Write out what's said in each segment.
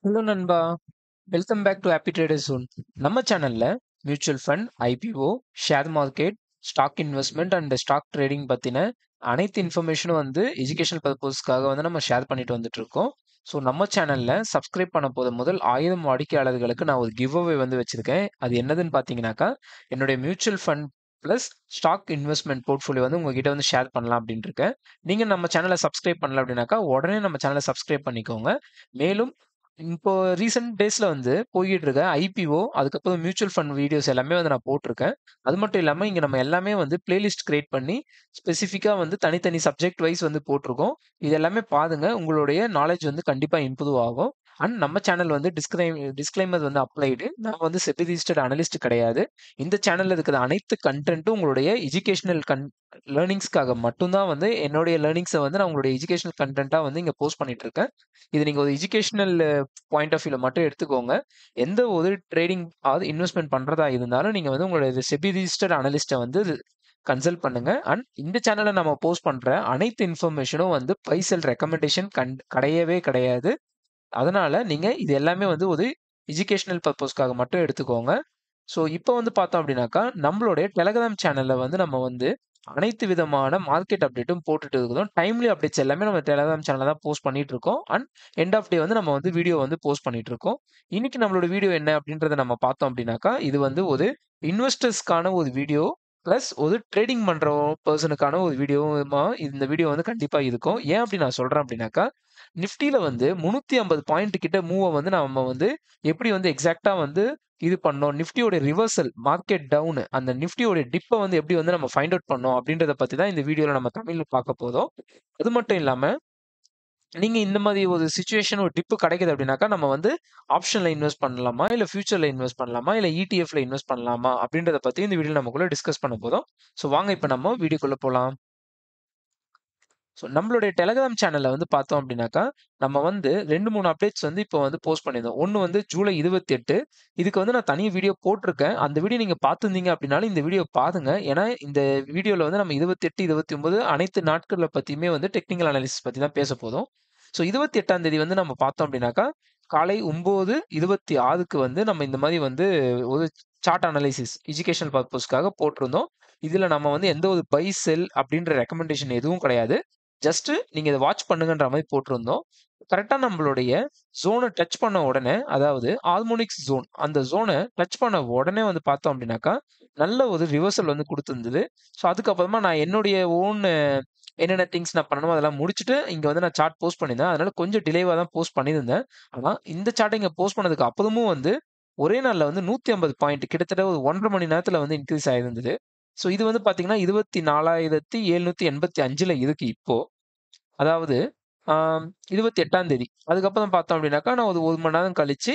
Hello நண்பா, welcome back to Happy Traders Zone. நம்ம சேனல்ல mutual fund, IPO, share market, stock investment and stock trading பத்தின அனைத்து இன்ஃபர்மேஷனும் educational பர்பஸ்க்காக நம்ம ஷேர் பண்ணிட்டு வந்துட்டு இருக்கோம். ஸோ நம்ம சேனல்ல சப்ஸ்கிரைப் பண்ண போத முதல் 1000 வாடிக்கையாளர்களுக்கு நான் ஒரு கிவ் அவே வச்சிருக்கேன். அது என்னதுன்னு பார்த்தீங்கன்னாக்கா, என்னுடைய mutual fund plus stock investment portfolio உங்ககிட்ட ஷேர் பண்ணலாம் அப்படின்னு இருக்கேன். நீங்க நம்ம சேனலை சப்ஸ்கிரைப் பண்ணல அப்படின்னாக்கா உடனே நம்ம சேனலை சப்ஸ்கிரைப் பண்ணிக்கோங்க. மேலும் இப்போ ரீசென்ட் டேஸ்ல போய்கிட்டு இருக்க ஐபிஓ, அதுக்கப்புறம் மியூச்சுவல் ஃபண்ட் வீடியோஸ் எல்லாமே நான் போட்டிருக்கேன். அது மட்டும் இல்லாம இங்க நம்ம எல்லாமே பிளேலிஸ்ட் கிரியேட் பண்ணி ஸ்பெசிஃபிக்கா தனித்தனி சப்ஜெக்ட் வைஸ் போட்டிருக்கோம். இது எல்லாமே பாருங்க. உங்களுடைய நாலேட்ஜ் கண்டிப்பா இம்ப்ரூவ் ஆகும். அண்ட் நம்ம சேனல் டிஸ்க்ளைமர் அப்ளைடு. நான் செபி ரிஜிஸ்டர்ட் அனலிஸ்ட் கிடையாது. இந்த சேனல்ல இருக்கிற அனைத்து கண்டென்ட்டும் உங்களுடைய எஜுகேஷனல் லேர்னிங்ஸ்க்காக மட்டும்தான் என்னுடைய லேர்னிங்ஸை நான் உங்களுடைய எஜுகேஷனல் கண்டென்ட்டா இங்க போஸ்ட் பண்ணிட்டு இருக்கேன். இது நீங்க ஒரு எஜுகேஷனல் பாயிண்ட் ஆஃப் வியூல மட்டும் எடுத்துக்கோங்க. எந்த ஒரு ட்ரேடிங் அதாவது இன்வெஸ்ட்மெண்ட் பண்றதா இருந்தாலும் நீங்க உங்களுடைய செபி ரிஜிஸ்டர்ட் அனலிஸ்ட்டை கன்சல்ட் பண்ணுங்க. அண்ட் இந்த சேனல்ல நம்ம போஸ்ட் பண்ற அனைத்து இன்ஃபர்மேஷனும் பை செல் ரெக்கமெண்டேஷன் கிடையவே கிடையாது. அதனால நீங்க இது எல்லாமே ஒரு எஜுகேஷனல் பர்பஸ்க்காக மட்டும் எடுத்துக்கோங்க. ஸோ இப்போ பார்த்தோம் அப்படின்னாக்கா, நம்மளுடைய டெலகிராம் சேனல்ல நம்ம அனைத்து விதமான மார்க்கெட் அப்டேட்டும் போட்டுட்டு இருக்கிறோம். டைம்லி அப்டேட்ஸ் எல்லாமே நம்ம டெலகிராம் சேனல்ல தான் போஸ்ட் பண்ணிட்டு இருக்கோம். அண்ட் எண்ட் ஆஃப் டே நம்ம வீடியோ போஸ்ட் பண்ணிட்டு இருக்கோம். இன்னைக்கு நம்மளோட வீடியோ என்ன அப்படின்றத நம்ம பார்த்தோம் அப்படின்னாக்கா, இது ஒரு இன்வெஸ்டர்ஸ்க்கான ஒரு வீடியோ பிளஸ் ஒரு ட்ரேடிங் பண்ற பர்சனுக்கான ஒரு வீடியோமா இந்த வீடியோ கண்டிப்பா இருக்கும். ஏன் அப்படி நான் சொல்றேன் அப்படின்னாக்கா, நிஃப்டில 350 பாயிண்ட் கிட்ட மூவ நம்ம எப்படி எக்ஸாக்ட்டா இது பண்ணோம். நிஃப்டியோட ரிவர்சல் மார்க்கெட் டவுன் அந்த நிஃப்டியோட டிப்ப எப்படி நம்ம ஃபைண்ட் அவுட் பண்ணோம் அப்படின்றத பத்தி தான் இந்த வீடியோல நம்ம தமிழ்ல பார்க்க போறோம். அது மட்டும் இல்லாம, நீங்க இந்த மாதிரி ஒரு சிச்சுவேஷன் ஒரு டிப் கிடைக்குது அப்படின்னாக்கா, நம்ம ஆப்ஷன்ல இன்வெஸ்ட் பண்ணலாமா? இல்ல ஃபியூச்சர்ல இன்வெஸ்ட் பண்ணலாமா? இல்ல இடிஎஃப்ல இன்வெஸ்ட் பண்ணலாமா? அப்படின்றத பத்தி இந்த வீடியோல நமக்குள்ள டிஸ்கஸ் பண்ண போறோம். ஸோ வாங்க இப்ப நம்ம வீடியோக்குள்ள போலாம். ஸோ நம்மளுடைய டெலகிராம் சேனல்ல பார்த்தோம் அப்படின்னாக்கா, நம்ம 2, 3 அப்டேட்ஸ் இப்போ போஸ்ட் பண்ணியிருந்தோம். ஒண்ணு ஜூலை 28. இதுக்கு நான் தனி வீடியோ போட்டிருக்கேன். அந்த வீடியோ நீங்க பார்த்திருந்தீங்க அப்படின்னாலும் இந்த வீடியோ பாருங்க. ஏன்னா இந்த வீடியோல நம்ம 28, 29 அனைத்து நாட்கள பத்தியுமே டெக்னிக்கல் அனாலிசிஸ் பத்தி தான் பேச போறோம். ஸோ 28ஆம் தேதி நம்ம பார்த்தோம் அப்படின்னாக்கா, காலை 9:26க்கு நம்ம இந்த மாதிரி ஒரு சார்ட் அனாலிசிஸ் எஜுகேஷனல் பர்ப்பஸ்க்காக போட்டிருந்தோம். இதுல நம்ம எந்த ஒரு பை, செல் அப்படின்ற ரெக்கமெண்டேஷன் எதுவும் கிடையாது. ஜஸ்ட் நீங்க இத வாட்ச் பண்ணுங்கன்ற மாரி போட்டிருந்தோம். கரெக்ட்டா நம்மளுடைய ஜோன டச் பண்ண உடனே, அதாவது ஹார்மோனிக்ஸ் ஜோன் அந்த ஜோன டச் பண்ண உடனே பார்த்தோம் அப்படின்னாக்கா, நல்ல ஒரு ரிவர்சல் குடுத்திருந்தது. ஸோ அதுக்கப்புறமா நான் என்னுடைய ஓன் என்னென்ன திங்ஸ் நான் பண்ணணுமோ அதெல்லாம் முடிச்சுட்டு, இங்க நான் சார்ட் போஸ்ட் பண்ணியிருந்தேன். அதனால கொஞ்சம் டிலேவா தான் போஸ்ட் பண்ணியிருந்தேன். ஆனா இந்த சார்ட்ட இங்க போஸ்ட் பண்ணதுக்கு அப்புறமும் ஒரே நாள்ல 150 பாயிண்ட் கிட்டத்தட்ட ஒரு 1 1/2 மணி நேரத்துல இன்கிரீஸ் ஆயிருந்தது. ஸோ இது பார்த்தீங்கன்னா 24,785ல இருக்கு இப்போ. அதாவது ஆம் 28ஆம் தேதி. அதுக்கப்புறம் பார்த்தோம் அப்படின்னாக்கா, நான் ஒரு 1 மணி நேரம் கழிச்சு,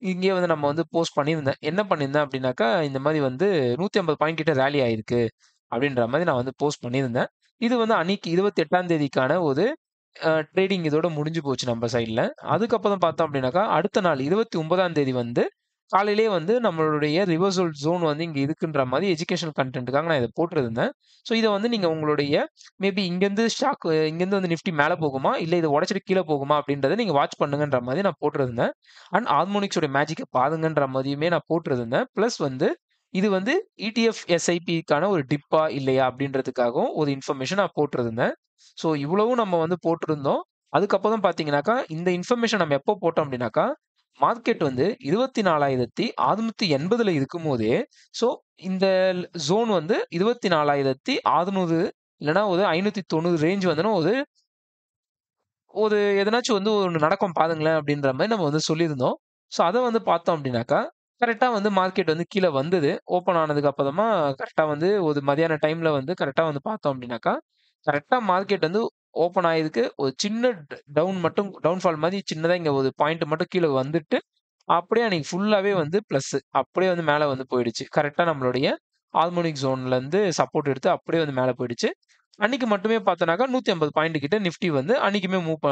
இங்கேயே நம்ம போஸ்ட் பண்ணியிருந்தேன். என்ன பண்ணியிருந்தேன் அப்படின்னாக்கா, இந்த மாரி 150 பாயிண்ட் கிட்ட ராலி ஆயிருக்கு. அப்படின்ற மாரி நான் போஸ்ட் பண்ணியிருந்தேன். இது அன்னைக்கு 28ஆம் தேதிக்கான ஒரு ட்ரேடிங் இதோட முடிஞ்சு போச்சு நம்ம சைட்ல. அதுக்கப்புறம் பார்த்தோம் அப்படின்னாக்கா, அடுத்த நாள் 29ஆம் தேதி காலையிலேயே நம்மளுடைய ரிவர்சல் ஜோன் இங்க இருக்குன்ற மாரி எஜுகேஷனல் கன்டென்ட்க்காக நான் இத போட்டிருந்தேன். ஸோ இத நீங்க உங்களுடைய மேபி இங்கேருந்து இங்கேருந்து நிஃப்டி மேல போகுமா? இல்ல இத உடைச்சிட்டு கீழ போகுமா? அப்படின்றத நீங்க வாட்ச் பண்ணுங்கன்ற மாரி நான் போட்டிருந்தேன். அண்ட் ஹார்மோனிக்ஸோட மேஜிக்க பாருங்கன்ற மாரியுமே நான் போட்டிருந்தேன். பிளஸ் இது இடிஎஃப், எஸ்ஐபிக்கான ஒரு டிப்பா இல்லையா? அப்படின்றதுக்காகவும் ஒரு இன்ஃபர்மேஷன் நான் போட்டிருந்தேன். ஸோ இவ்வளவும் நம்ம போட்டிருந்தோம். அதுக்கப்புறம் பார்த்தீங்கன்னாக்கா, இந்த இன்ஃபர்மேஷன் நம்ம எப்போ போட்டோம் அப்படின்னாக்கா, மார்க்கெட் 24,680ல இருக்கும்போதே, ஸோ இந்த ஜோன் 24,600 இல்லன்னா ஒரு 590 ரேஞ்ச் ஒரு ஒரு எதனாச்சும் ஒண்ணு நடக்கும் பாருங்களேன் அப்படின்ற மாரி நம்ம சொல்லியிருந்தோம். ஸோ அத பார்த்தோம் அப்படின்னாக்கா, கரெக்ட்டா மார்க்கெட் கீழ வந்தது. ஓப்பன் ஆனதுக்கு அப்புறமா கரெக்ட்டா ஒரு மதியான டைம்ல கரெக்ட்டா பார்த்தோம் அப்படின்னாக்கா, கரெக்ட்டா மார்க்கெட் ஓப்பன் ஆயிருக்கு. ஒரு சின்ன டவுன் மட்டும் டவுன்ஃபால் மாரி சின்னதா இங்க ஒரு பாயிண்ட் மட்டும் கீழ வந்துட்டு, அப்படியே அன்னைக்கு ஃபுல்லாவே பிளஸ். அப்படியே மேல போயிடுச்சு. கரெக்ட்டா நம்மளுடைய ஹார்மோனிக் ஜோன்லருந்து சப்போர்ட் எடுத்து அப்படியே மேல போயிடுச்சு. அன்னைக்கு மட்டுமே பார்த்தோம்னாக்கா 150 பாயிண்ட் கிட்ட நிஃப்டி அன்னைக்குமே மூவ்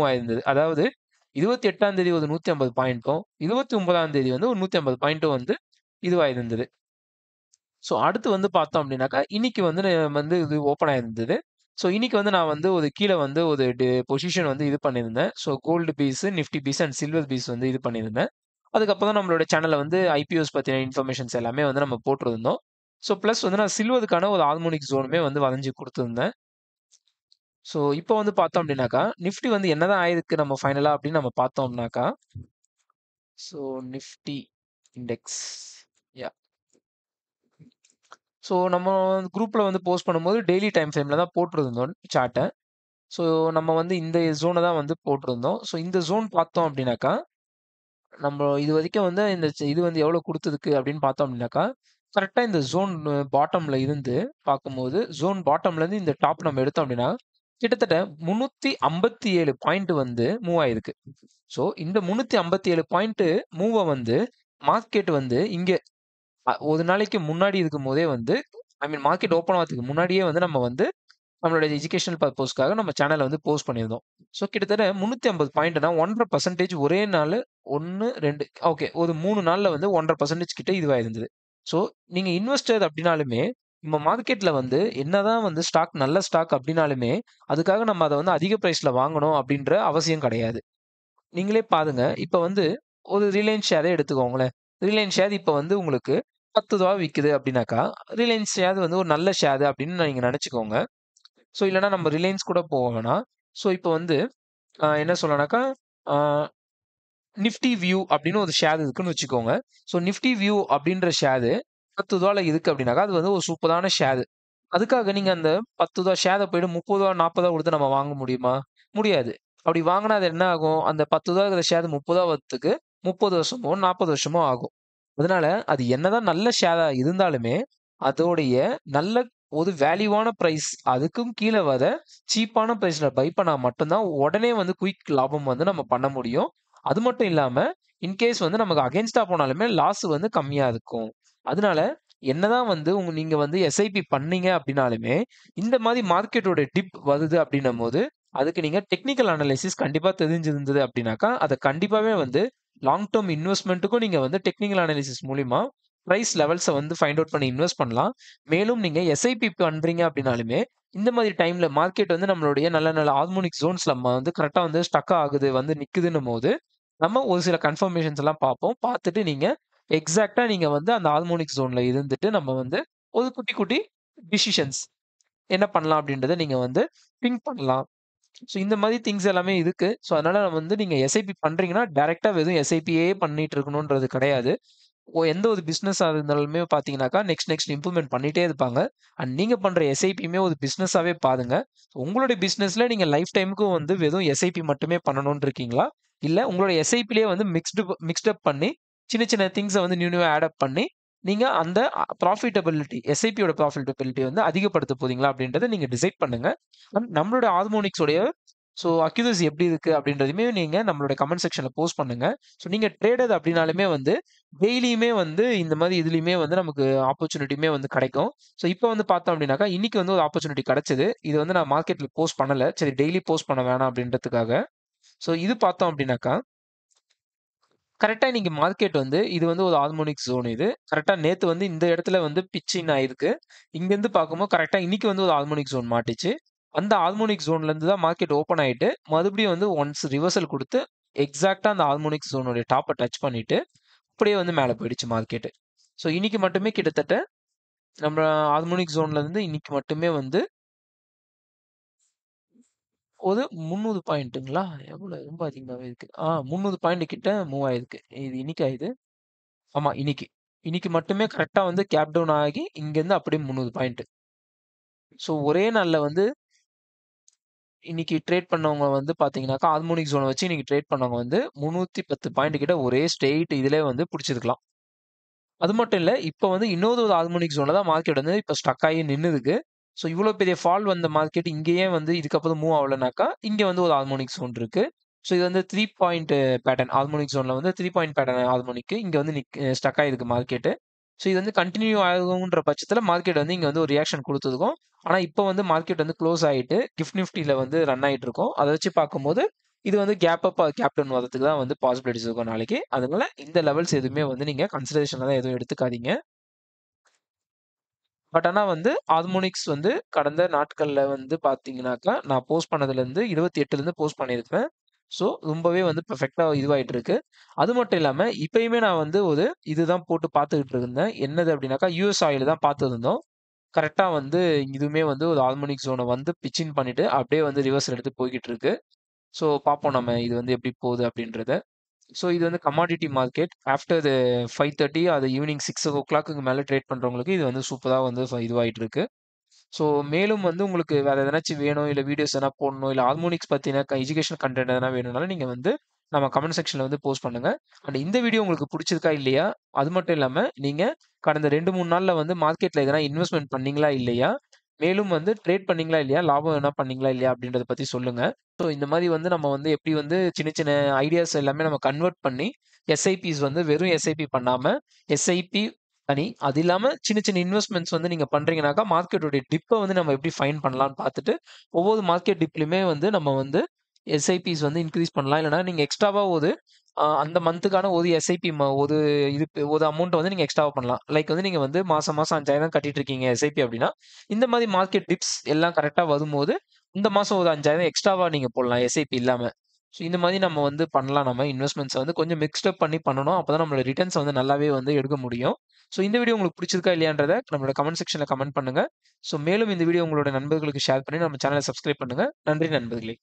ஆயிருந்தது. அதாவது 28ஆம் தேதி ஒரு 150 பாயிண்ட்டும், 29ஆம் தேதி ஒரு 150 பாயிண்ட்டும் இதுவாயிருந்தது. ஸோ அடுத்து பார்த்தோம் அப்படின்னாக்கா, இன்னைக்கு இது ஓப்பன் ஆயிருந்தது. ஸோ இன்னைக்கு வந்து நான் வந்து ஒரு கீழ வந்து ஒரு பொசிஷன் வந்து இது பண்ணியிருந்தேன். So gold bees, Nifty bees and silver bees வந்து இது பண்ணியிருந்தேன். அதுக்கப்புறம் நம்மளோட சேனல்ல வந்து ஐபிஓஸ் பத்தின இன்ஃபர்மேஷன்ஸ் எல்லாமே வந்து நம்ம போட்டிருந்தோம். ஸோ பிளஸ் வந்து நான் சில்வருக்கான ஒரு ஹார்மோனிக் ஜோனுமே வந்து வரைஞ்சு குடுத்திருந்தேன். ஸோ இப்போ வந்து பார்த்தோம் அப்படின்னாக்கா, நிஃப்டி வந்து என்னதான் ஆயிருக்கு நம்ம ஃபைனலா அப்படின்னு நம்ம பார்த்தோம்னாக்கா, so Nifty index yeah. So நம்ம குரூப்ல வந்து போஸ்ட் பண்ணும்போது டெய்லி டைம் ஃப்ரேம்ல தான் போட்டிருந்தோம் சார்ட்ட. ஸோ நம்ம வந்து இந்த ஜோன தான் வந்து போட்டிருந்தோம். ஸோ இந்த ஜோன் பார்த்தோம் அப்படின்னாக்கா, நம்ம இதுவரைக்கும் வந்து இது வந்து எவ்வளோ குடுத்ததுக்கு அப்படின்னு பார்த்தோம் அப்படின்னாக்கா, கரெக்ட்டா இந்த ஜோன் பாட்டம்ல இருந்து பார்க்கும்போது, ஜோன் பாட்டம்ல இருந்து இந்த டாப் நம்ம எடுத்தோம் அப்படின்னா, கிட்டத்தட்ட 357 பாயிண்ட் வந்து மூவ் ஆயிருக்கு. ஸோ இந்த 357 பாயிண்ட் மூவ வந்து மார்க்கெட் வந்து இங்க ஒரு நாளைக்கு முன்னாடி இருக்கும்போதே வந்து ஐ மீன் மார்க்கெட் ஓப்பன் ஆவறதுக்கு முன்னாடியே வந்து நம்ம வந்து நம்மளுடைய எஜுகேஷனல் பர்ப்பஸ்க்காக நம்ம சேனல்ல வந்து போஸ்ட் பண்ணியிருந்தோம். ஸோ கிட்டத்தட்ட 350 பாயிண்ட்னா 1.5% ஒரே நாள் 1, 2 ஓகே. ஒரு 3 நாள்ல வந்து 1.5% கிட்ட இதுவாயிருந்தது. ஸோ நீங்க இன்வெஸ்டர் அப்படின்னாலுமே, நம்ம மார்க்கெட்ல வந்து என்னதான் வந்து ஸ்டாக் நல்ல ஸ்டாக் அப்படின்னாலுமே, அதுக்காக நம்ம அத வந்து அதிக பிரைஸ்ல வாங்கணும் அப்படின்ற அவசியம் கிடையாது. நீங்களே பாருங்க. இப்ப வந்து ஒரு ரிலையன்ஸ் ஷேரே எடுத்துக்கோங்களேன். ரிலையன்ஸ் ஷேர் இப்ப வந்து உங்களுக்கு ரூ. 10 விக்குது அப்படின்னாக்கா, ரிலையன்ஸ் ஷேர் வந்து ஒரு நல்ல ஷேர் அப்படின்னு நீங்க நெனச்சுக்கோங்க. ஸோ இல்லன்னா நம்ம ரிலையன்ஸ் கூட போக வேணாம். ஸோ இப்ப வந்து என்ன சொல்லலாம்னாக்கா, ஆ நிஃப்டி வியூ அப்படின்னு ஒரு ஷேர் இருக்குன்னு வச்சுக்கோங்க. ஸோ நிஃப்டி வியூ அப்படின்ற ஷேரு ரூ. 10 இருக்கு அப்படின்னாக்கா, அது வந்து ஒரு சூப்பரான ஷேரு. அதுக்காக நீங்க அந்த ரூ. 10 ஷேர போயிட்டு ரூ. 30, ரூ. 40 குடுத்து நம்ம வாங்க முடியுமா? முடியாது. அப்படி வாங்குனா அது என்ன ஆகும்? அந்த ரூ. 10 இருக்கிற ஷேர் ரூ. 30 வரதுக்கு 30 வருஷமோ, 40 வருஷமோ ஆகும். அதனால அது என்னதான் நல்ல ஷேரா இருந்தாலுமே, அதோடைய நல்ல ஒரு வேல்யூவான பிரைஸ் அதுக்கும் கீழ வர சீப்பான பிரைஸ்ல பை பண்ணா மட்டும் தான் உடனே வந்து குயிக் லாபம் வந்து நம்ம பண்ண முடியும். அது மட்டும் இல்லாம, இன்கேஸ் வந்து நமக்கு அகைன்ஸ்ட்டா போனாலுமே லாஸ் வந்து கம்மியா இருக்கும். அதனால என்னதான் வந்து நீங்க வந்து எஸ்ஐபி பண்ணீங்க அப்படின்னாலுமே, இந்த மாரி மார்க்கெட்டோட டிப் வருது அப்படின்னும்போது, அதுக்கு நீங்க டெக்னிக்கல் அனாலிசிஸ் கண்டிப்பா தெரிஞ்சிருந்தது அப்படின்னாக்கா, அத கண்டிப்பாவே வந்து லாங் டெர்ம் இன்வெஸ்ட்மென்ட்க்கும் நீங்க வந்து டெக்னிக்கல் அனாலிசிஸ் மூலியமா பிரைஸ் லெவல்ஸ வந்து ஃபைண்ட் அவுட் பண்ணி இன்வெஸ்ட் பண்ணலாம். மேலும் நீங்க எஸ்ஐபி பண்றீங்க அப்படின்னாலுமே, இந்த மாதிரி டைம்ல மார்க்கெட் வந்து நம்மளுடைய நல்ல நல்ல ஹார்மோனிக் ஜோன்ஸ்ல நம்ம வந்து கரெக்ட்டா வந்து ஸ்டக் ஆகுது, வந்து நிக்குதுன்னும்போது, நம்ம ஒரு சில கன்ஃபர்மேஷன்ஸ் எல்லாம் பார்ப்போம். பார்த்துட்டு நீங்க எக்ஸாக்ட்டா நீங்க வந்து அந்த ஹார்மோனிக் ஜோன்ல இருந்துட்டு நம்ம வந்து ஒரு குட்டி குட்டி டிசிஷன்ஸ் என்ன பண்ணலாம் அப்படின்றத நீங்க வந்து திங்க் பண்ணலாம். ஸோ இந்த மாரி திங்ஸ் எல்லாமே இருக்கு. ஸோ அதனால வந்து நீங்க எஸ்ஐபி பண்றீங்கன்னா, டைரக்ட்டா வெறும் எஸ்ஐபியே பண்ணிட்டு இருக்கணும்ன்றது கிடையாது. எந்த ஒரு பிசினஸா இருந்தாலுமே பார்த்தீங்கன்னாக்கா, நெக்ஸ்ட் இம்ப்ளிமெண்ட் பண்ணிட்டே இருப்பாங்க. அண்ட் நீங்க பண்ற எஸ்ஐபியுமே ஒரு பிசினஸாவே பாருங்க. உங்களுடைய பிசினஸ்ல நீங்க லைஃப் டைம்க்கும் வந்து வெறும் எஸ்ஐபி மட்டுமே பண்ணணும்னு இருக்கீங்களா? இல்ல உங்களோட எஸ்ஐபிலயே வந்து மிக்ஸ்ட் அப் பண்ணி சின்ன சின்ன திங்ஸ வந்து நியூவா ஆட் அப் பண்ணி, நீங்க அந்த ப்ராஃபிட்டபிலிட்டி எஸ்ஐபியோட ப்ராஃபிட்டபிலிட்டி வந்து அதிகப்படுத்த போறீங்களா? அப்படின்றத நீங்க டிசைட் பண்ணுங்க. அண்ட் நம்மளோட ஹார்மோனிக்ஸ் உடைய அக்யூரசி எப்படி இருக்கு அப்படின்றதையுமே நீங்க நம்மளோட கமெண்ட் செக்ஷன்ல போஸ்ட் பண்ணுங்க. நீங்க ட்ரேடர் அப்படின்னாலுமே வந்து டெய்லியுமே வந்து இந்த மாரி இதுலயுமே வந்து நமக்கு ஆப்பர்ச்சுனிட்டியுமே வந்து கிடைக்கும். இப்ப வந்து பார்த்தோம் அப்படின்னாக்கா, இன்னைக்கு வந்து ஒரு ஆப்பர்ச்சுனிட்டி கிடைச்சது. இது வந்து நான் மார்க்கெட்ல போஸ்ட் பண்ணல. சரி டெய்லி போஸ்ட் பண்ண வேணாம் அப்படின்றதுக்காக. இது பார்த்தோம் அப்படின்னாக்கா, கரெக்ட்டா இன்னைக்கு மார்க்கெட் வந்து இது வந்து ஒரு ஹார்மோனிக் ஜோன் இது. கரெக்ட்டா நேத்து வந்து இந்த இடத்துல வந்து பிட்ச் இன் ஆயிருக்கு. இங்கருந்து பார்க்கும்போது கரெக்ட்டா இன்னைக்கு வந்து ஒரு ஹார்மோனிக் ஜோன் மாட்டுச்சு. அந்த ஹார்மோனிக் ஜோன்ல இருந்து தான் மார்க்கெட் ஓப்பன் ஆயிட்டு, மறுபடியும் வந்து ஒன்ஸ் ரிவர்சல் குடுத்து, எக்ஸாக்ட்டா அந்த ஹார்மோனிக் ஜோனுடைய டாப்ப டச் பண்ணிட்டு, அப்படியே வந்து மேல போயிடுச்சு மார்க்கெட். இன்னைக்கு மட்டுமே கிட்டத்தட்ட நம்ம ஹார்மோனிக் ஜோன்ல இருந்து இன்னைக்கு மட்டுமே வந்து ஒரு 300 பாயிண்ட்டுங்களா? எவ்வளவு ரொம்ப அதிகமாவே இருக்கு. 300 பாயிண்ட் கிட்ட மூவ் ஆயிருக்கு. இது இன்னைக்கா இது? ஆமா இன்னைக்கு. இன்னைக்கு மட்டுமே கரெக்ட்டா வந்து கேப் டவுன் ஆகி, இங்கருந்து அப்படியே 300 பாயிண்ட். ஒரே நாள்ல வந்து இன்னைக்கு ட்ரேட் பண்ணவங்க வந்து பார்த்தீங்கன்னாக்கா, ஹார்மோனிக் ஜோன வச்சு இன்னைக்கு ட்ரேட் பண்ணவங்க வந்து 310 பாயிண்ட் கிட்ட ஒரே ஸ்ட்ரெய்ட் இதுலயே வந்து புடிச்சிருக்கலாம். அது மட்டும் இல்ல, இப்ப வந்து இன்னொரு ஒரு ஹார்மோனிக் ஜோன்ல தான் மார்க்கெட் வந்து இப்ப ஸ்டக் ஆகி நின்னுருக்கு. இவ்ளோ பெரிய ஃபால் வந்த மார்க்கெட் இங்க ஏன் வந்து இதுக்கப்புறம் மூவ் ஆவலனாக்கா, இங்க வந்து ஒரு ஹார்மோனிக் ஜோன் இருக்கு. இது வந்து 3 பாயிண்ட் பேட்டர்ன் ஹார்மோனிக் ஜோன்ல வந்து 3 பாயிண்ட் பேட்டர்ன் ஹார்மோனிக் இங்க வந்து ஸ்டக் ஆயிருக்கு மார்க்கெட். இது வந்து கன்டின்யூ ஆகுன்ற பட்சத்துல மார்க்கெட் வந்து இங்க வந்து ஒரு ரியாக்ஷன் குடுத்திருக்கும். ஆனா இப்ப வந்து மார்க்கெட் வந்து குளோஸ் ஆயிட்டு கிஃப்ட் நிஃப்டில வந்து ரன் ஆயிட்டு இருக்கும். அத வச்சு பார்க்கும்போது, இது வந்து கேப் அப், கேப் டவுன் வரதுக்கு தான் வந்து பாசிபிலிட்டீஸ் இருக்கும் நாளைக்கு. அதனால இந்த லெவல்ஸ் எதுவுமே வந்து நீங்க கன்சிடரேஷன்ல தான் எதுவும் எடுத்துக்காதீங்க. பட் ஆனா வந்து ஹார்மோனிக்ஸ் வந்து கடந்த நாட்கள்ல வந்து பார்த்தீங்கன்னாக்கா, நான் போஸ்ட் பண்ணதுலேருந்து 28லேருந்து போஸ்ட் பண்ணியிருப்பேன். ஸோ ரொம்பவே வந்து பெர்ஃபெக்ட்டா இதுவாயிட்டு இருக்கு. அது மட்டும் இல்லாம, இப்பயுமே நான் வந்து ஒரு இதுதான் போட்டு பார்த்துக்கிட்டு இருந்தேன். என்னது அப்டின்னாக்கா, யுஎஸ் ஆயில் தான் பார்த்துருந்தோம். கரெக்ட்டா வந்து இதுவுமே வந்து ஒரு ஹார்மோனிக் ஜோன வந்து பிட்ச் இன் பண்ணிட்டு, அப்டியே வந்து ரிவர்சல் எடுத்து போய்க்கிட்டு இருக்கு. ஸோ பார்ப்போம் நம்ம இது வந்து எப்டி போகுது அப்டின்றத. ஸோ இது வந்து கமாடிட்டி மார்க்கெட். ஆஃப்டர் 5:30 அது ஈவினிங் 6:00க்கு மேல ட்ரேட் பண்றவங்களுக்கு இது வந்து சூப்பரா வந்து இதுவாயிட்டு இருக்கு. ஸோ மேலும் வந்து உங்களுக்கு வேற எதனாச்சும் வேணும், இல்ல வீடியோஸ் எதனா போடணும், இல்ல ஹார்மோனிக்ஸ் பத்தின எஜுகேஷனல் கன்டென்ட் எதனா வேணும்னாலும் நீங்க வந்து நம்ம கமெண்ட் செக்ஷன்ல வந்து போஸ்ட் பண்ணுங்க. அண்ட் இந்த வீடியோ உங்களுக்கு புடிச்சிருக்கா இல்லையா? அது மட்டும் இல்லாம நீங்க கடந்த 2, 3 நாள்ல வந்து மார்க்கெட்ல எதனா இன்வெஸ்ட்மென்ட் பண்ணீங்களா இல்லையா? மேலும் வந்து ட்ரேட் பண்ணீங்களா இல்லையா? லாபம் எதனா பண்ணீங்களா இல்லையா? அப்படின்றத பத்தி சொல்லுங்க. ஸோ இந்த மாரி வந்து நம்ம வந்து எப்படி வந்து சின்ன சின்ன ஐடியாஸ் எல்லாமே நம்ம கன்வெர்ட் பண்ணி எஸ்ஐபிஸ் வந்து வெறும் எஸ்ஐபி பண்ணாம எஸ்ஐபி தனி. அது இல்லாம சின்ன சின்ன இன்வெஸ்ட்மென்ட்ஸ் வந்து நீங்க பண்றீங்கனாக்கா, மார்க்கெட்டோட டிப்ப வந்து நம்ம எப்படி ஃபைண்ட் பண்ணலாம்ன்னு பார்த்துட்டு, ஒவ்வொரு மார்க்கெட் டிப்லயுமே வந்து நம்ம வந்து எஸ்ஐபிஸ் வந்து இன்கிரீஸ் பண்ணலாம். இல்லன்னா நீங்க எக்ஸ்ட்ராவா ஒரு அந்த மந்த்துக்கான ஒரு எஸ்ஐபி ஒரு இது ஒரு அமௌண்ட் வந்து நீங்க எக்ஸ்ட்ராவா பண்ணலாம். லைக் வந்து நீங்க வந்து மாசம் மாசம் 5,000 கட்டிட்டு இருக்கீங்க எஸ்ஐபி அப்படின்னா, இந்த மாரி மார்க்கெட் டிப்ஸ் எல்லாம் கரெக்ட்டா வரும்போது, இந்த மாசம் ஒரு 5,000 எக்ஸ்ட்ராவா நீங்க போடலாம் எஸ்ஐபி இல்லாம. ஸோ இந்த மாரி நம்ம வந்து பண்ணலாம் நம்ம இன்வெஸ்ட்மென்ட்ஸ வந்து கொஞ்சம் மிக்ஸ்ட் அப் பண்ணி பண்ணணும். அப்பதான் நம்மளோட ரிட்டர்ன்ஸ வந்து நல்லாவே வந்து எடுக்க முடியும். ஸோ இந்த வீடியோ உங்களுக்கு பிடிச்சிருக்கா இல்லையான்றத நம்மளோட கமெண்ட் செக்ஷன்ல கமெண்ட் பண்ணுங்க. ஸோ மேலும் இந்த வீடியோ உங்களோட நண்பர்களுக்கு ஷேர் பண்ணி நம்ம சேனல சப்ஸ்கிரைப் பண்ணுங்க. நன்றி நண்பர்களே.